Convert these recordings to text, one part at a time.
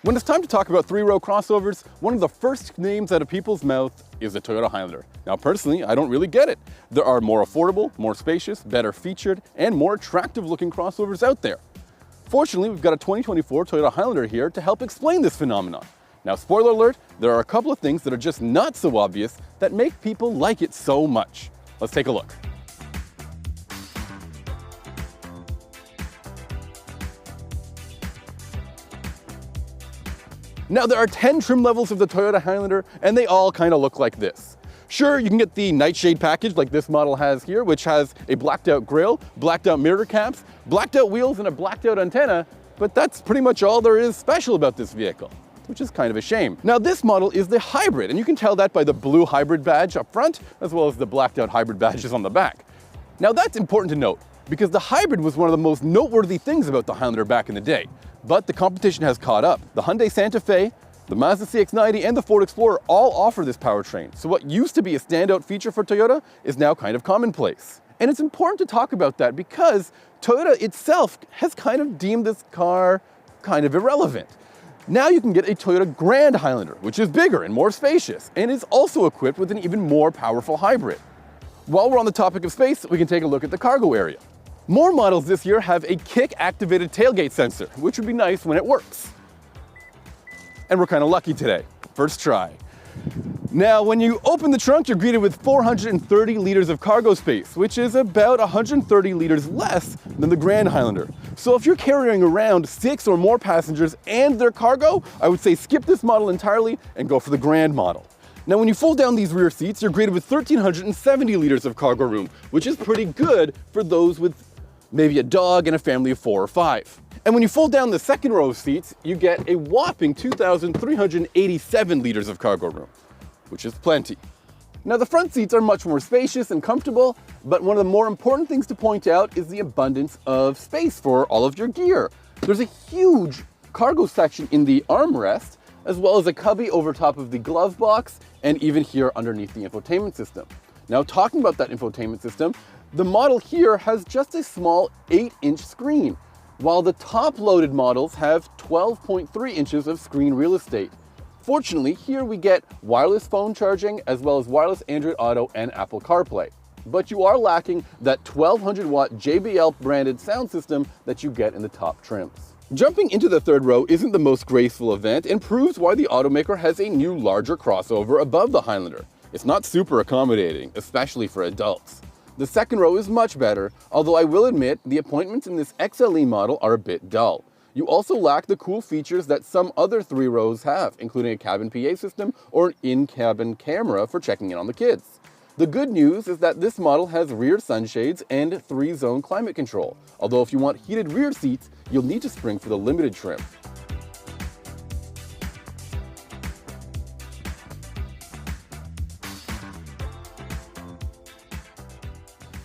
When it's time to talk about three-row crossovers, one of the first names out of people's mouth is the Toyota Highlander. Now personally, I don't really get it. There are more affordable, more spacious, better featured, and more attractive looking crossovers out there. Fortunately, we've got a 2024 Toyota Highlander here to help explain this phenomenon. Now, spoiler alert, there are a couple of things that are just not so obvious that make people like it so much. Let's take a look. Now, there are 10 trim levels of the Toyota Highlander, and they all kind of look like this. Sure, you can get the nightshade package like this model has here, which has a blacked out grille, blacked out mirror caps, blacked out wheels, and a blacked out antenna, but that's pretty much all there is special about this vehicle, which is kind of a shame. Now, this model is the hybrid, and you can tell that by the blue hybrid badge up front, as well as the blacked out hybrid badges on the back. Now, that's important to note, because the hybrid was one of the most noteworthy things about the Highlander back in the day. But the competition has caught up. The Hyundai Santa Fe, the Mazda CX-90, and the Ford Explorer all offer this powertrain. So what used to be a standout feature for Toyota is now kind of commonplace. And it's important to talk about that because Toyota itself has kind of deemed this car kind of irrelevant. Now you can get a Toyota Grand Highlander, which is bigger and more spacious, and is also equipped with an even more powerful hybrid. While we're on the topic of space, we can take a look at the cargo area. More models this year have a kick-activated tailgate sensor, which would be nice when it works. And we're kind of lucky today. First try. Now, when you open the trunk, you're greeted with 430 liters of cargo space, which is about 130 liters less than the Grand Highlander. So if you're carrying around 6 or more passengers and their cargo, I would say skip this model entirely and go for the Grand model. Now, when you fold down these rear seats, you're greeted with 1,370 liters of cargo room, which is pretty good for those with maybe a dog and a family of 4 or 5. And when you fold down the second row of seats, you get a whopping 2,387 liters of cargo room, which is plenty. Now, the front seats are much more spacious and comfortable, but one of the more important things to point out is the abundance of space for all of your gear. There's a huge cargo section in the armrest, as well as a cubby over top of the glove box, and even here underneath the infotainment system. Now, talking about that infotainment system, the model here has just a small 8-inch screen, while the top-loaded models have 12.3 inches of screen real estate. Fortunately, here we get wireless phone charging, as well as wireless Android Auto and Apple CarPlay. But you are lacking that 1200-watt JBL branded sound system that you get in the top trims. Jumping into the third row isn't the most graceful event and proves why the automaker has a new larger crossover above the Highlander. It's not super accommodating, especially for adults. The second row is much better, although I will admit the appointments in this XLE model are a bit dull. You also lack the cool features that some other 3 rows have, including a cabin PA system or an in-cabin camera for checking in on the kids. The good news is that this model has rear sunshades and 3-zone climate control, although if you want heated rear seats, you'll need to spring for the limited trim.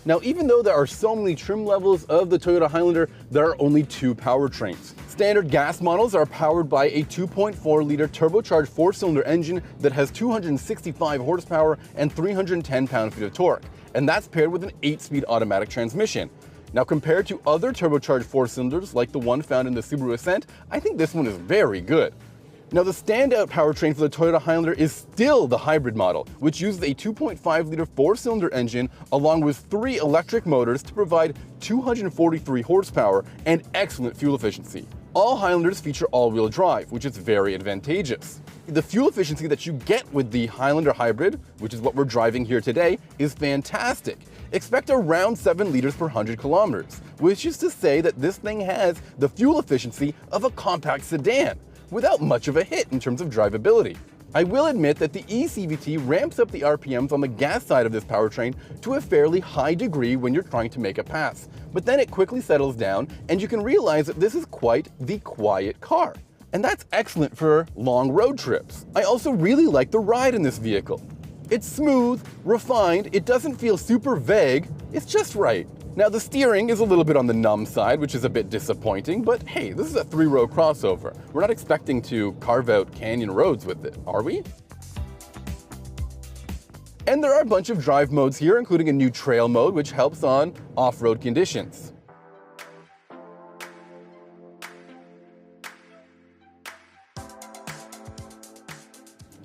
Now, even though there are so many trim levels of the Toyota Highlander, there are only 2 powertrains. Standard gas models are powered by a 2.4-liter turbocharged 4-cylinder engine that has 265 horsepower and 310 pound-feet of torque, and that's paired with an 8-speed automatic transmission. Now, compared to other turbocharged 4-cylinders like the one found in the Subaru Ascent, I think this one is very good. Now, the standout powertrain for the Toyota Highlander is still the hybrid model, which uses a 2.5-liter 4-cylinder engine along with 3 electric motors to provide 243 horsepower and excellent fuel efficiency. All Highlanders feature all-wheel drive, which is very advantageous. The fuel efficiency that you get with the Highlander hybrid, which is what we're driving here today, is fantastic. Expect around 7 liters per 100 kilometers, which is to say that this thing has the fuel efficiency of a compact sedan, without much of a hit in terms of drivability. I will admit that the eCVT ramps up the RPMs on the gas side of this powertrain to a fairly high degree when you're trying to make a pass, but then it quickly settles down and you can realize that this is quite the quiet car. And that's excellent for long road trips. I also really like the ride in this vehicle. It's smooth, refined, it doesn't feel super vague, it's just right. Now, the steering is a little bit on the numb side, which is a bit disappointing, but hey, this is a 3-row crossover. We're not expecting to carve out canyon roads with it, are we? And there are a bunch of drive modes here, including a new trail mode, which helps on off-road conditions.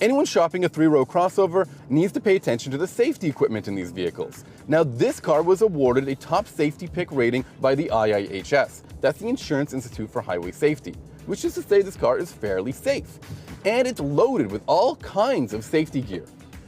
Anyone shopping a 3-row crossover needs to pay attention to the safety equipment in these vehicles. Now, this car was awarded a top safety pick rating by the IIHS. That's the Insurance Institute for Highway Safety, which is to say this car is fairly safe. And it's loaded with all kinds of safety gear.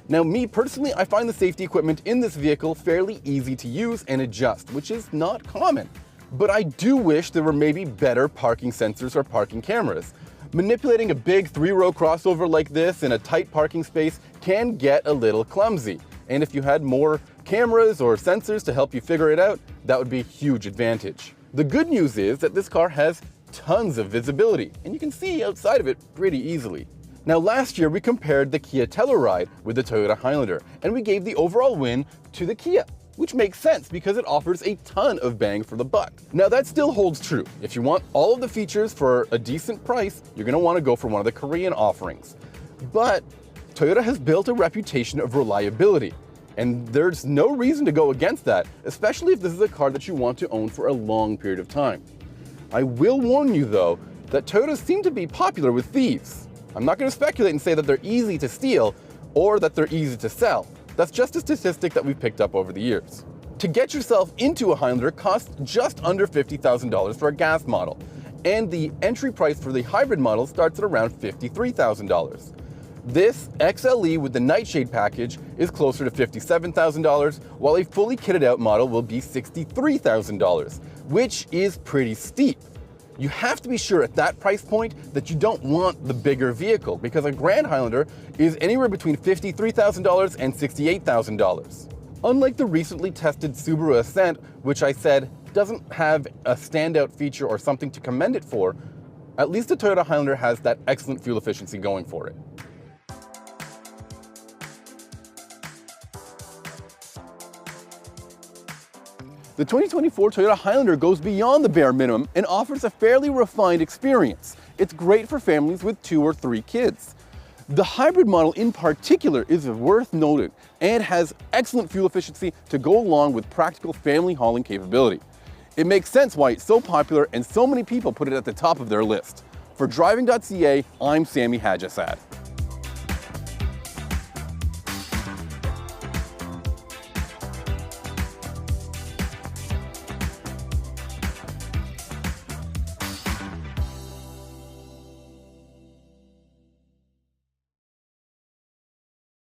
Now, me personally, I find the safety equipment in this vehicle fairly easy to use and adjust, which is not common. But I do wish there were maybe better parking sensors or parking cameras. Manipulating a big 3-row crossover like this in a tight parking space can get a little clumsy. And if you had more cameras or sensors to help you figure it out, that would be a huge advantage. The good news is that this car has tons of visibility, and you can see outside of it pretty easily. Now, last year we compared the Kia Telluride with the Toyota Highlander, and we gave the overall win to the Kia, which makes sense because it offers a ton of bang for the buck. Now, that still holds true. If you want all of the features for a decent price, you're going to want to go for one of the Korean offerings. But Toyota has built a reputation of reliability, and there's no reason to go against that, especially if this is a car that you want to own for a long period of time. I will warn you, though, that Toyotas seem to be popular with thieves. I'm not going to speculate and say that they're easy to steal or that they're easy to sell. That's just a statistic that we've picked up over the years. To get yourself into a Highlander costs just under $50,000 for a gas model, and the entry price for the hybrid model starts at around $53,000. This XLE with the Nightshade package is closer to $57,000, while a fully kitted out model will be $63,000, which is pretty steep. You have to be sure at that price point that you don't want the bigger vehicle, because a Grand Highlander is anywhere between $53,000 and $68,000. Unlike the recently tested Subaru Ascent, which I said doesn't have a standout feature or something to commend it for, at least the Toyota Highlander has that excellent fuel efficiency going for it. The 2024 Toyota Highlander goes beyond the bare minimum and offers a fairly refined experience. It's great for families with 2 or 3 kids. The hybrid model in particular is worth noting and has excellent fuel efficiency to go along with practical family hauling capability. It makes sense why it's so popular and so many people put it at the top of their list. For Driving.ca, I'm Sammy Hajjasad.